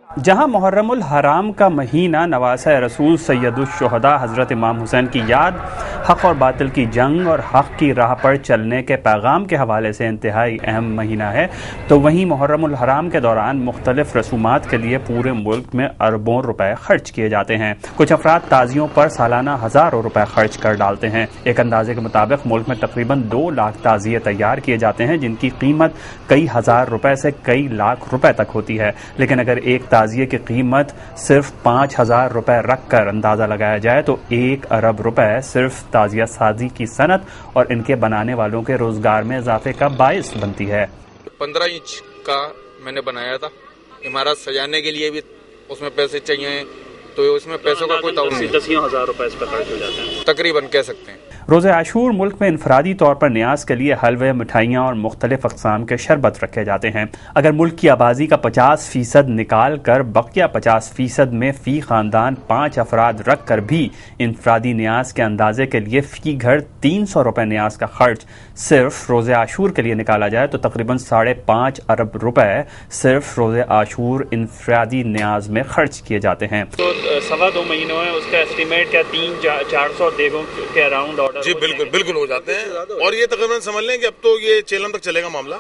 جہاں محرم الحرام کا مہینہ نواسہ رسول سید الشہداء حضرت امام حسین کی یاد، حق اور باطل کی جنگ اور حق کی راہ پر چلنے کے پیغام کے حوالے سے انتہائی اہم مہینہ ہے، تو وہیں محرم الحرام کے دوران مختلف رسومات کے لیے پورے ملک میں اربوں روپے خرچ کیے جاتے ہیں۔ کچھ افراد تعزیوں پر سالانہ ہزاروں روپے خرچ کر ڈالتے ہیں۔ ایک اندازے کے مطابق ملک میں تقریباً 2 لاکھ تعزیے تیار کیے جاتے ہیں، جن کی قیمت کئی ہزار روپے سے کئی لاکھ روپے تک ہوتی ہے۔ لیکن اگر ایک تعزیے کی قیمت صرف 5,000 روپے رکھ کر اندازہ لگایا جائے تو 1 ارب روپے صرف تعزیہ سازی کی صنعت اور ان کے بنانے والوں کے روزگار میں اضافے کا باعث بنتی ہے۔ 15 انچ کا میں نے بنایا تھا، عمارت سجانے کے لیے بھی اس میں پیسے چاہیے، تو اس میں پیسوں کا کوئی تعلق نہیں۔ 10,000 روپے اس پہ خرچ ہو جاتے ہیں تقریباً کہہ سکتے ہیں۔ روزہ عاشور ملک میں انفرادی طور پر نیاز کے لیے حلوے، مٹھائیاں اور مختلف اقسام کے شربت رکھے جاتے ہیں۔ اگر ملک کی آبادی کا 50% نکال کر بقیہ 50% میں فی خاندان 5 افراد رکھ کر بھی انفرادی نیاز کے اندازے کے لیے فی گھر 300 روپے نیاز کا خرچ صرف روزہ عاشور کے لیے نکالا جائے تو تقریباً 5.5 ارب روپے صرف روزہ عاشور انفرادی نیاز میں خرچ کیے جاتے ہیں۔ تو 2.25 مہینوں ہے، اس کا ایسٹیمیٹ کیا 300-400 دیگوں کے اراؤنڈ آرڈر؟ جی بالکل ہو جاتے ہیں، اور یہ تقریباً سمجھ لیں کہ اب تو یہ چیلم تک چلے گا معاملہ۔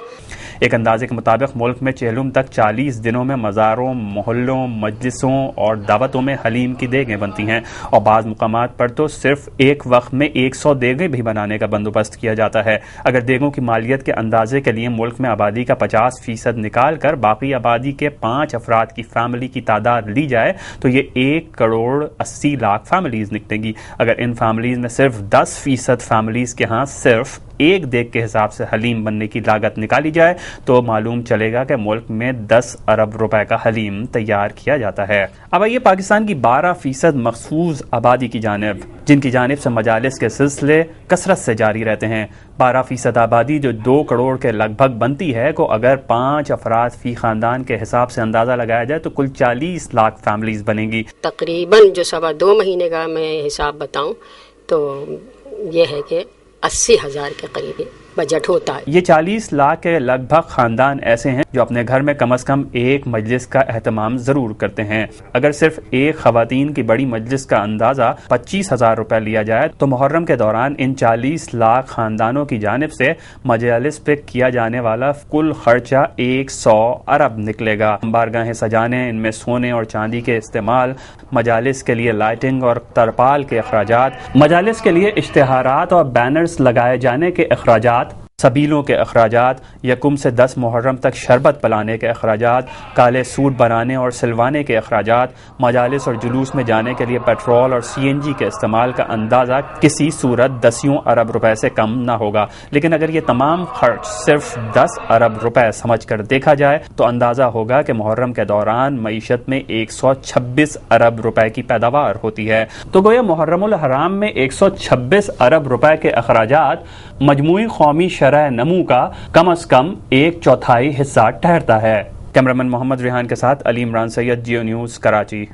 ایک اندازے کے مطابق ملک میں چہلم تک 40 دنوں میں مزاروں، محلوں، مجلسوں اور دعوتوں میں حلیم کی دیگیں بنتی ہیں، اور بعض مقامات پر تو صرف ایک وقت میں 100 دیگیں بھی بنانے کا بندوبست کیا جاتا ہے۔ اگر دیگوں کی مالیت کے اندازے کے لیے ملک میں آبادی کا 50% نکال کر باقی آبادی کے 5 افراد کی فیملی کی تعداد لی جائے تو یہ 1,80,00,000 فیملیز نکلیں گی۔ اگر ان فیملیز میں صرف 10% فیملیز کے ہاں صرف ایک دیگ کے حساب سے حلیم بننے کی لاگت نکالی جائے تو معلوم چلے گا کہ ملک میں 10 ارب روپے کا حلیم تیار کیا جاتا ہے۔ اب آئیے پاکستان کی 12% مخصوص آبادی کی جانب، جن کی جانب سے مجالس کے سلسلے کثرت سے جاری رہتے ہیں۔ 12% آبادی جو 2 کروڑ کے لگ بھگ بنتی ہے کو اگر 5 افراد فی خاندان کے حساب سے اندازہ لگایا جائے تو کل 40 لاکھ فیملیز بنیں گی۔ تقریباً جو 2.25 مہینے کا میں حساب بتاؤں تو یہ ہے کہ 80,000 کے قریب بجٹ ہوتا ہے۔ یہ 40 لاکھ کے لگ بھگ خاندان ایسے ہیں جو اپنے گھر میں کم از کم ایک مجلس کا اہتمام ضرور کرتے ہیں۔ اگر صرف ایک خواتین کی بڑی مجلس کا اندازہ 25,000 روپے لیا جائے تو محرم کے دوران ان 40 لاکھ خاندانوں کی جانب سے مجالس پہ کیا جانے والا کل خرچہ 100 ارب نکلے گا۔ بارگاہیں سجانے، ان میں سونے اور چاندی کے استعمال، مجالس کے لیے لائٹنگ اور ترپال کے اخراجات، مجالس کے لیے اشتہارات اور بینرز لگائے جانے کے اخراجات، سبیلوں کے اخراجات، 1 سے 10 محرم تک شربت پلانے کے اخراجات، کالے سوٹ بنانے اور سلوانے کے اخراجات، مجالس اور جلوس میں جانے کے لیے پیٹرول اور CNG کے استعمال کا اندازہ کسی صورت 10 ارب روپے سے کم نہ ہوگا۔ لیکن اگر یہ تمام خرچ صرف 10 ارب روپے سمجھ کر دیکھا جائے تو اندازہ ہوگا کہ محرم کے دوران معیشت میں 126 ارب روپے کی پیداوار ہوتی ہے۔ تو گویا محرم الحرام میں 126 ارب روپے کے اخراجات مجموعی قومی شرح نمو کا کم از کم 1/4 حصہ ٹھہرتا ہے۔ کیمرامین محمد ریحان کے ساتھ علی عمران سید، جیو نیوز، کراچی۔